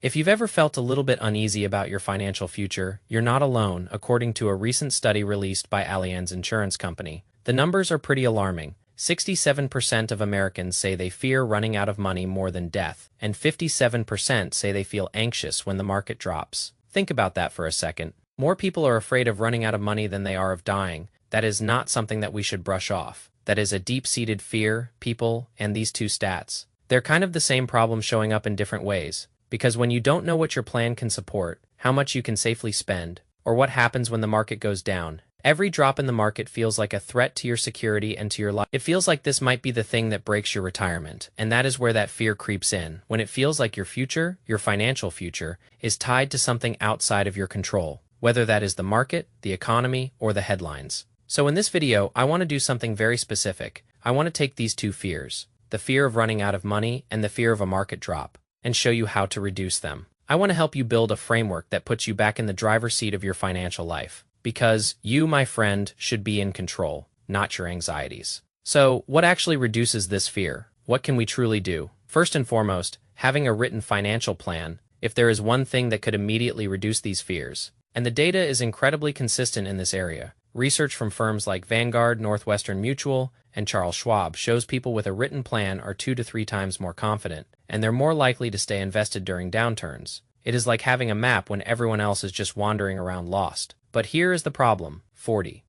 If you've ever felt a little bit uneasy about your financial future, you're not alone, according to a recent study released by Allianz Insurance Company. The numbers are pretty alarming. 67% of Americans say they fear running out of money more than death, and 57% say they feel anxious when the market drops. Think about that for a second. More people are afraid of running out of money than they are of dying. That is not something that we should brush off. That is a deep-seated fear, people, and these two stats. They're kind of the same problem showing up in different ways. Because when you don't know what your plan can support, how much you can safely spend, or what happens when the market goes down, every drop in the market feels like a threat to your security and to your life. It feels like this might be the thing that breaks your retirement, and that is where that fear creeps in, when it feels like your future, your financial future, is tied to something outside of your control, whether that is the market, the economy, or the headlines. So in this video, I want to do something very specific. I want to take these two fears, the fear of running out of money and the fear of a market drop, and show you how to reduce them. I want to help you build a framework that puts you back in the driver's seat of your financial life. Because you, my friend, should be in control, not your anxieties. So, what actually reduces this fear? What can we truly do? First and foremost, having a written financial plan, if there is one thing that could immediately reduce these fears. And the data is incredibly consistent in this area. Research from firms like Vanguard, Northwestern Mutual, and Charles Schwab shows people with a written plan are 2 to 3 times more confident, and they're more likely to stay invested during downturns. It is like having a map when everyone else is just wandering around lost. But here is the problem: 48%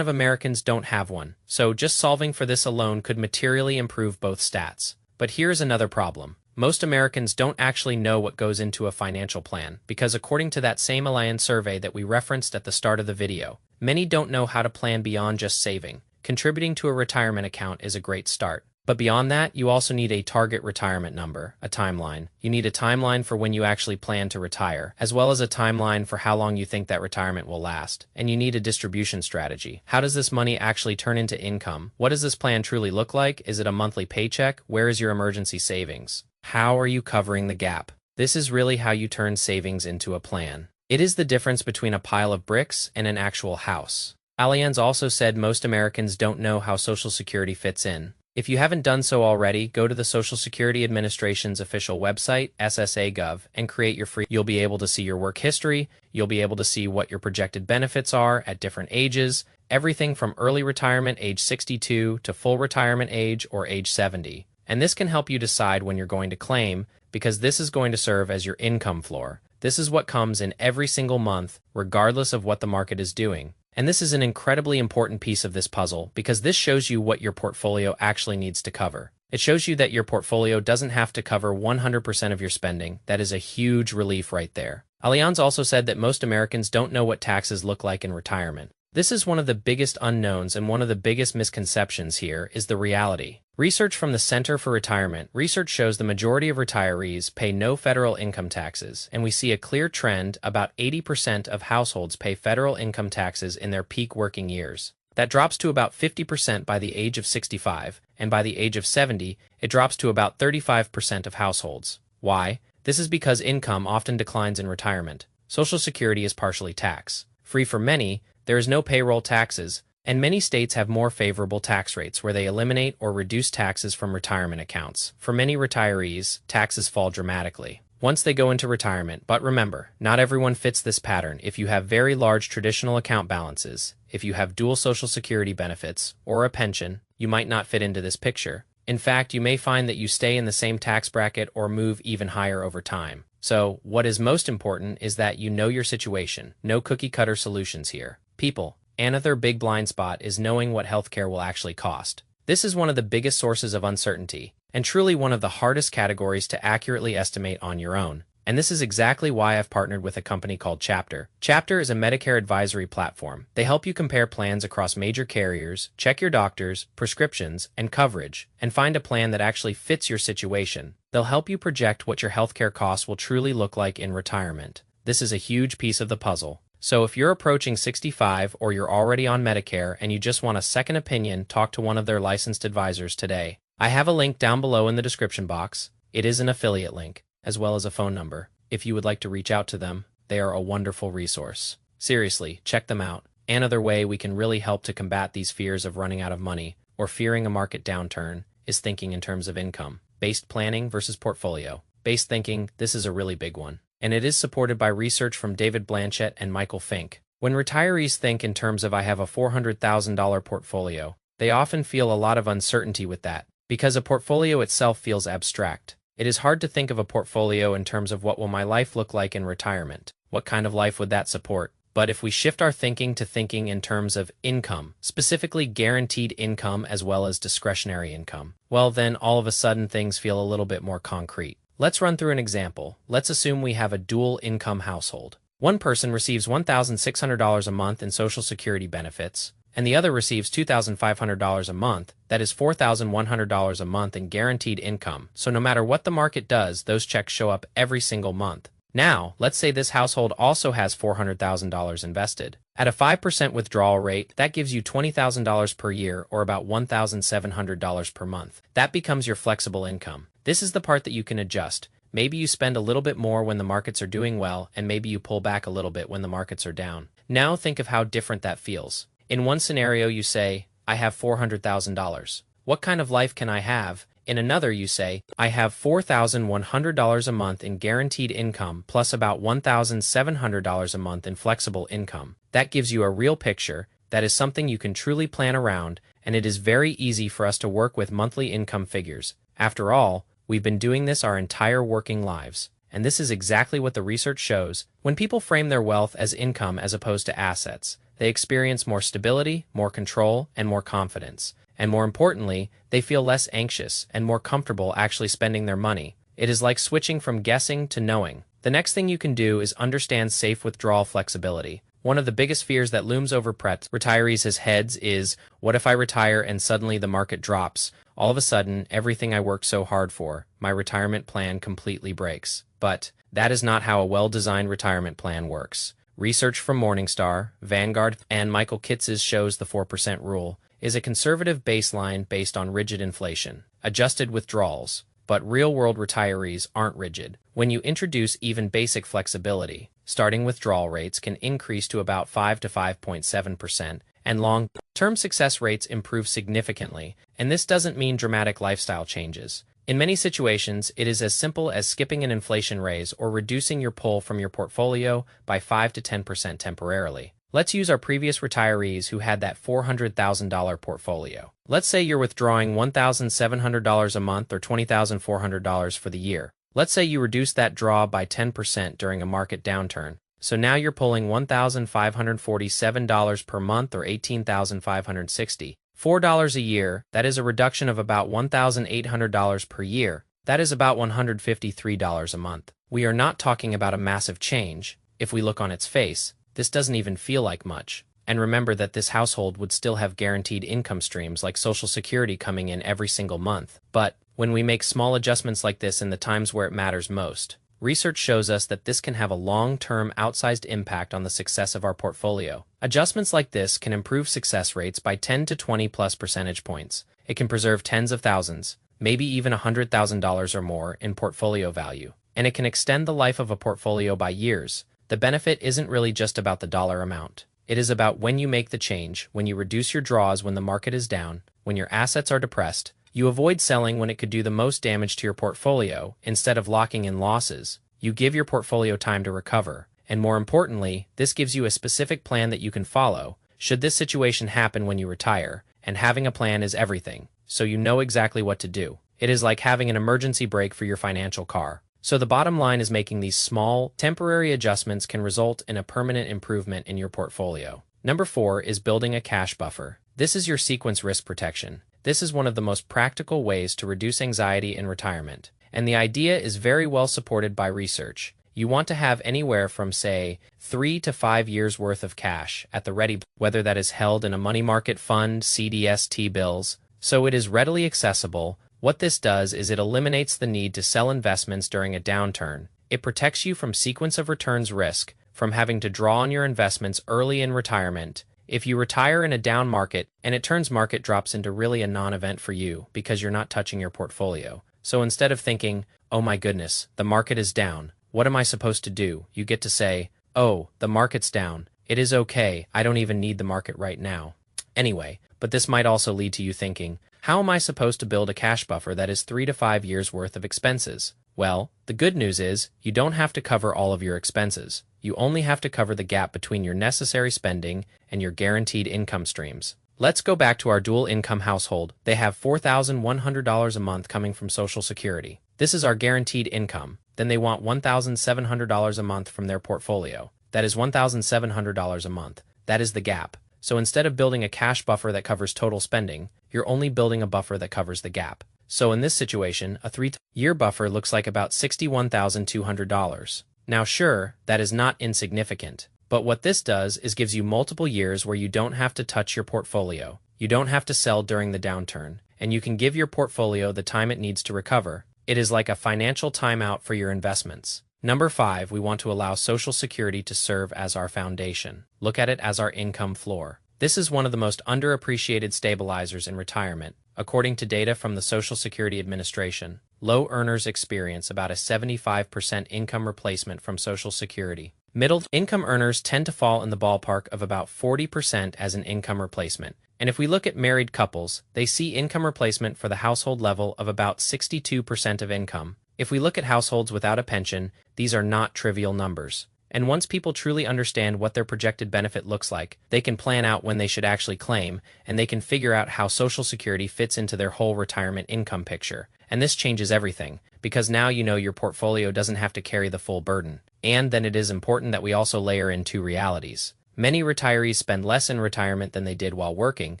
of Americans don't have one, so just solving for this alone could materially improve both stats. But here's another problem. Most Americans don't actually know what goes into a financial plan, because according to that same Allianz survey that we referenced at the start of the video, many don't know how to plan beyond just saving. Contributing to a retirement account is a great start. But beyond that, you also need a target retirement number, a timeline. You need a timeline for when you actually plan to retire, as well as a timeline for how long you think that retirement will last. And you need a distribution strategy. How does this money actually turn into income? What does this plan truly look like? Is it a monthly paycheck? Where is your emergency savings? How are you covering the gap? This is really how you turn savings into a plan. It is the difference between a pile of bricks and an actual house. Allianz also said most Americans don't know how Social Security fits in. If you haven't done so already, go to the Social Security Administration's official website, SSA.gov, and create your free. You'll be able to see your work history, you'll be able to see what your projected benefits are at different ages, everything from early retirement age 62 to full retirement age or age 70. And this can help you decide when you're going to claim, because this is going to serve as your income floor. This is what comes in every single month, regardless of what the market is doing. And this is an incredibly important piece of this puzzle because this shows you what your portfolio actually needs to cover. It shows you that your portfolio doesn't have to cover 100% of your spending. That is a huge relief right there. Allianz also said that most Americans don't know what taxes look like in retirement. This is one of the biggest unknowns, and one of the biggest misconceptions here is the reality. Research from the Center for Retirement Research shows the majority of retirees pay no federal income taxes, and we see a clear trend: about 80% of households pay federal income taxes in their peak working years. That drops to about 50% by the age of 65, and by the age of 70, it drops to about 35% of households. Why? This is because income often declines in retirement. Social Security is partially tax-free for many. There is no payroll taxes, and many states have more favorable tax rates where they eliminate or reduce taxes from retirement accounts. For many retirees, taxes fall dramatically once they go into retirement. But remember, not everyone fits this pattern. If you have very large traditional account balances, if you have dual Social Security benefits, or a pension, you might not fit into this picture. In fact, you may find that you stay in the same tax bracket or move even higher over time. So, what is most important is that you know your situation. No cookie-cutter solutions here. People, another big blind spot is knowing what healthcare will actually cost. This is one of the biggest sources of uncertainty, and truly one of the hardest categories to accurately estimate on your own. And this is exactly why I've partnered with a company called Chapter. Chapter is a Medicare advisory platform. They help you compare plans across major carriers, check your doctors, prescriptions, and coverage, and find a plan that actually fits your situation. They'll help you project what your healthcare costs will truly look like in retirement. This is a huge piece of the puzzle. So if you're approaching 65 or you're already on Medicare and you just want a second opinion, talk to one of their licensed advisors today. I have a link down below in the description box. It is an affiliate link, as well as a phone number. If you would like to reach out to them, they are a wonderful resource. Seriously, check them out. Another way we can really help to combat these fears of running out of money or fearing a market downturn is thinking in terms of income-based planning versus portfolio-based based thinking, this is a really big one. And it is supported by research from David Blanchett and Michael Fink. When retirees think in terms of I have a $400,000 portfolio, they often feel a lot of uncertainty with that, because a portfolio itself feels abstract. It is hard to think of a portfolio in terms of what will my life look like in retirement. What kind of life would that support? But if we shift our thinking to thinking in terms of income, specifically guaranteed income as well as discretionary income, well then all of a sudden things feel a little bit more concrete. Let's run through an example. Let's assume we have a dual income household. One person receives $1,600 a month in Social Security benefits, and the other receives $2,500 a month. That is $4,100 a month in guaranteed income. So no matter what the market does, those checks show up every single month. Now, let's say this household also has $400,000 invested. At a 5% withdrawal rate, that gives you $20,000 per year or about $1,700 per month. That becomes your flexible income. This is the part that you can adjust. Maybe you spend a little bit more when the markets are doing well, and maybe you pull back a little bit when the markets are down. Now think of how different that feels. In one scenario, you say, I have $400,000. What kind of life can I have? In another, you say, I have $4,100 a month in guaranteed income plus about $1,700 a month in flexible income. That gives you a real picture. That is something you can truly plan around, and it is very easy for us to work with monthly income figures. After all, we've been doing this our entire working lives. And this is exactly what the research shows. When people frame their wealth as income as opposed to assets, they experience more stability, more control, and more confidence. And more importantly, they feel less anxious and more comfortable actually spending their money. It is like switching from guessing to knowing. The next thing you can do is understand safe withdrawal flexibility. One of the biggest fears that looms over retirees' heads is, what if I retire and suddenly the market drops? All of a sudden, everything I worked so hard for, my retirement plan completely breaks. But that is not how a well-designed retirement plan works. Research from Morningstar, Vanguard, and Michael Kitz's shows the 4% rule is a conservative baseline based on rigid inflation, adjusted withdrawals. But real-world retirees aren't rigid. When you introduce even basic flexibility, starting withdrawal rates can increase to about 5 to 5.7%, and long-term success rates improve significantly, and this doesn't mean dramatic lifestyle changes. In many situations, it is as simple as skipping an inflation raise or reducing your pull from your portfolio by 5 to 10% temporarily. Let's use our previous retirees who had that $400,000 portfolio. Let's say you're withdrawing $1,700 a month or $20,400 for the year. Let's say you reduce that draw by 10% during a market downturn. So now you're pulling $1,547 per month or $18,560. $4 a year, that is a reduction of about $1,800 per year. That is about $153 a month. We are not talking about a massive change. If we look on its face, this doesn't even feel like much. And remember that this household would still have guaranteed income streams like Social Security coming in every single month. But when we make small adjustments like this in the times where it matters most, research shows us that this can have a long-term outsized impact on the success of our portfolio. Adjustments like this can improve success rates by 10 to 20 plus percentage points. It can preserve tens of thousands, maybe even $100,000 or more in portfolio value. And it can extend the life of a portfolio by years. The benefit isn't really just about the dollar amount. It is about when you make the change, when you reduce your draws when the market is down, when your assets are depressed. You avoid selling when it could do the most damage to your portfolio. Instead of locking in losses, you give your portfolio time to recover. And more importantly, this gives you a specific plan that you can follow should this situation happen when you retire. And having a plan is everything, so you know exactly what to do. It is like having an emergency brake for your financial car. So the bottom line is making these small, temporary adjustments can result in a permanent improvement in your portfolio. Number 4 is building a cash buffer. This is your sequence risk protection. This is one of the most practical ways to reduce anxiety in retirement. And the idea is very well supported by research. You want to have anywhere from, say, 3 to 5 years worth of cash at the ready, whether that is held in a money market fund, CDS, T-bills, so it is readily accessible. What this does is it eliminates the need to sell investments during a downturn. It protects you from sequence of returns risk, from having to draw on your investments early in retirement. If you retire in a down market and it turns market drops into really a non-event for you because you're not touching your portfolio. So instead of thinking, oh my goodness, the market is down, what am I supposed to do? You get to say, oh, the market's down. It is okay, I don't even need the market right now. Anyway, but this might also lead to you thinking, how am I supposed to build a cash buffer that is 3 to 5 years worth of expenses? Well, the good news is you don't have to cover all of your expenses. You only have to cover the gap between your necessary spending and your guaranteed income streams. Let's go back to our dual income household. They have $4,100 a month coming from Social Security. This is our guaranteed income. Then they want $1,700 a month from their portfolio. That is $1,700 a month. That is the gap. So instead of building a cash buffer that covers total spending, you're only building a buffer that covers the gap. So in this situation, a 3-year buffer looks like about $61,200. Now sure, that is not insignificant. But what this does is gives you multiple years where you don't have to touch your portfolio. You don't have to sell during the downturn, and you can give your portfolio the time it needs to recover. It is like a financial timeout for your investments. Number 5, we want to allow Social Security to serve as our foundation. Look at it as our income floor. This is one of the most underappreciated stabilizers in retirement. According to data from the Social Security Administration, low earners experience about a 75% income replacement from Social Security. Middle-income earners tend to fall in the ballpark of about 40% as an income replacement. And if we look at married couples, they see income replacement for the household level of about 62% of income. If we look at households without a pension, these are not trivial numbers. And once people truly understand what their projected benefit looks like, they can plan out when they should actually claim, and they can figure out how Social Security fits into their whole retirement income picture. And this changes everything, because now you know your portfolio doesn't have to carry the full burden. And then it is important that we also layer in 2 realities. Many retirees spend less in retirement than they did while working,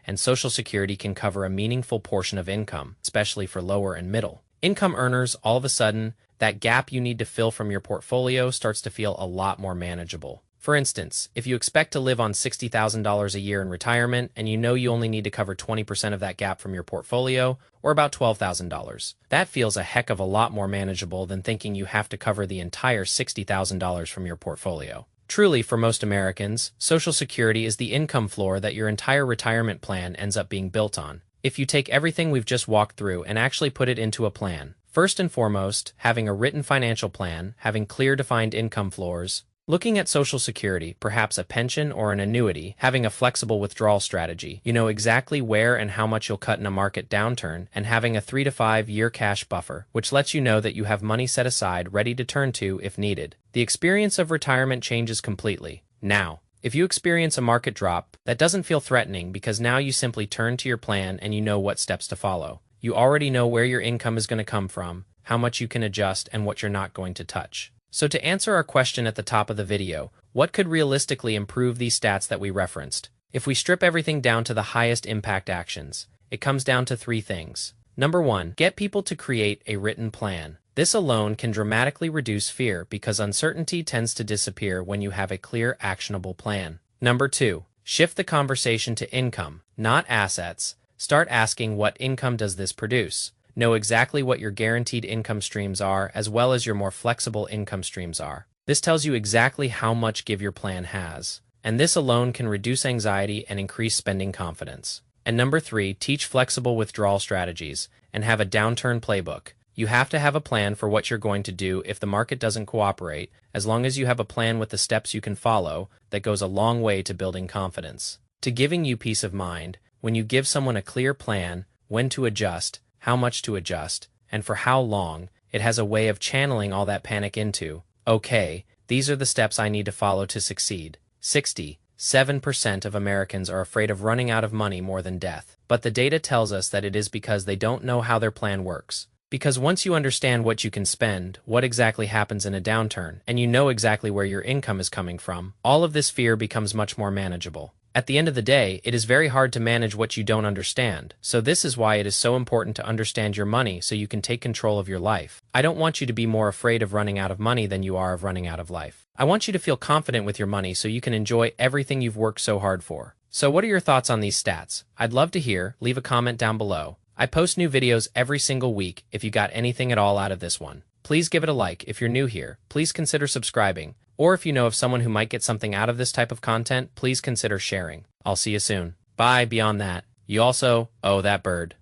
and Social Security can cover a meaningful portion of income, especially for lower and middle income earners. All of a sudden, that gap you need to fill from your portfolio starts to feel a lot more manageable. For instance, if you expect to live on $60,000 a year in retirement and you know you only need to cover 20% of that gap from your portfolio, or about $12,000, that feels a heck of a lot more manageable than thinking you have to cover the entire $60,000 from your portfolio. Truly, for most Americans, Social Security is the income floor that your entire retirement plan ends up being built on. If you take everything we've just walked through and actually put it into a plan, first and foremost, having a written financial plan, having clear defined income floors, looking at Social Security, perhaps a pension or an annuity, having a flexible withdrawal strategy, you know exactly where and how much you'll cut in a market downturn, and having a 3 to 5 year cash buffer, which lets you know that you have money set aside ready to turn to if needed. The experience of retirement changes completely. Now, if you experience a market drop, that doesn't feel threatening because now you simply turn to your plan and you know what steps to follow. You already know where your income is going to come from, how much you can adjust, and what you're not going to touch. So to answer our question at the top of the video, what could realistically improve these stats that we referenced? If we strip everything down to the highest impact actions, it comes down to 3 things. Number 1, get people to create a written plan. This alone can dramatically reduce fear because uncertainty tends to disappear when you have a clear, actionable plan. Number 2, shift the conversation to income, not assets. Start asking, what income does this produce? Know exactly what your guaranteed income streams are as well as your more flexible income streams are. This tells you exactly how much give your plan has. And this alone can reduce anxiety and increase spending confidence. And number 3, teach flexible withdrawal strategies and have a downturn playbook. You have to have a plan for what you're going to do if the market doesn't cooperate. As long as you have a plan with the steps you can follow, that goes a long way to building confidence, to giving you peace of mind. When you give someone a clear plan, when to adjust, how much to adjust, and for how long, it has a way of channeling all that panic into, okay, these are the steps I need to follow to succeed. 67% of Americans are afraid of running out of money more than death. But the data tells us that it is because they don't know how their plan works. Because once you understand what you can spend, what exactly happens in a downturn, and you know exactly where your income is coming from, all of this fear becomes much more manageable. At the end of the day, it is very hard to manage what you don't understand. So this is why it is so important to understand your money so you can take control of your life. I don't want you to be more afraid of running out of money than you are of running out of life. I want you to feel confident with your money so you can enjoy everything you've worked so hard for. So what are your thoughts on these stats? I'd love to hear. Leave a comment down below. I post new videos every single week. If you got anything at all out of this one, please give it a like. If you're new here, please consider subscribing. Or if you know of someone who might get something out of this type of content, please consider sharing. I'll see you soon. Bye. Beyond that, you also, that bird,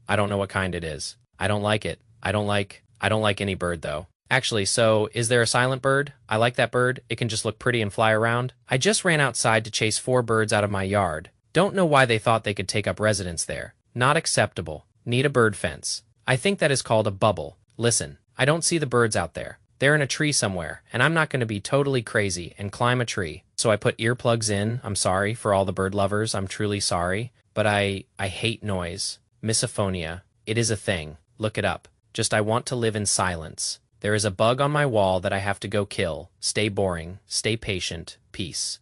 I don't know what kind it is. I don't like it. I don't like any bird though. Actually, so is there a silent bird? I like that bird. It can just look pretty and fly around. I just ran outside to chase 4 birds out of my yard. Don't know why they thought they could take up residence there. Not acceptable. Need a bird fence. I think that is called a bubble. Listen, I don't see the birds out there. They're in a tree somewhere, and I'm not going to be totally crazy and climb a tree. So I put earplugs in. I'm sorry for all the bird lovers. I'm truly sorry. But I hate noise. Misophonia. It is a thing. Look it up. Just I want to live in silence. There is a bug on my wall that I have to go kill. Stay boring. Stay patient. Peace.